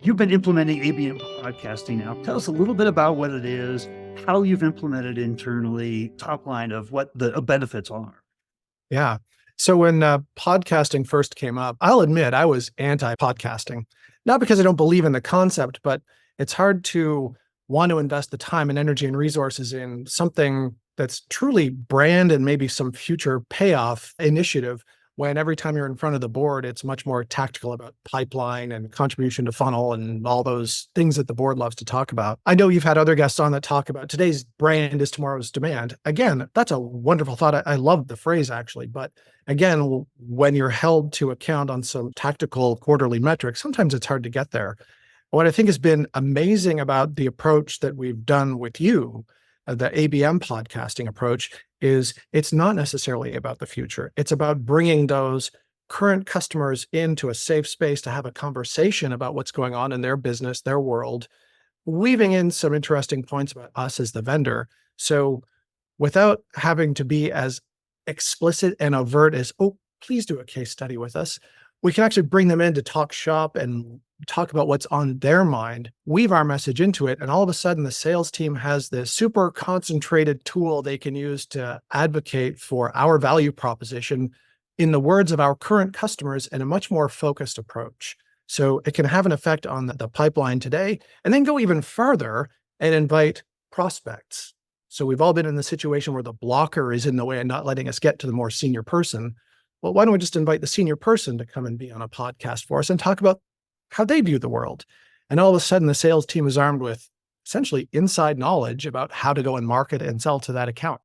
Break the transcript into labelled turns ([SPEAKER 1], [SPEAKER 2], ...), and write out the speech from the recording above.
[SPEAKER 1] You've been implementing ABM podcasting now. Tell us a little bit about what it is, how you've implemented internally, top line of what the benefits are.
[SPEAKER 2] Yeah. So when podcasting first came up, I'll admit I was anti-podcasting, not because I don't believe in the concept, but it's hard to want to invest the time and energy and resources in something that's truly brand and maybe some future payoff initiative when every time you're in front of the board, it's much more tactical about pipeline and contribution to funnel and all those things that the board loves to talk about. I know you've had other guests on that talk about today's brand is tomorrow's demand. Again, that's a wonderful thought. I love the phrase actually, but again, when you're held to account on some tactical quarterly metrics, sometimes it's hard to get there. What I think has been amazing about the approach that we've done with you, the ABM podcasting approach, is it's not necessarily about the future. It's about bringing those current customers into a safe space to have a conversation about what's going on in their business, their world, weaving in some interesting points about us as the vendor. So without having to be as explicit and overt as, oh, please do a case study with us, we can actually bring them in to talk shop and talk about what's on their mind, weave our message into it, and all of a sudden the sales team has this super concentrated tool they can use to advocate for our value proposition in the words of our current customers in a much more focused approach. So it can have an effect on the pipeline today, and then go even further and invite prospects. So we've all been in the situation where the blocker is in the way and not letting us get to the more senior person. Well, why don't we just invite the senior person to come and be on a podcast for us and talk about how they view the world? And all of a sudden, the sales team is armed with essentially inside knowledge about how to go and market and sell to that account.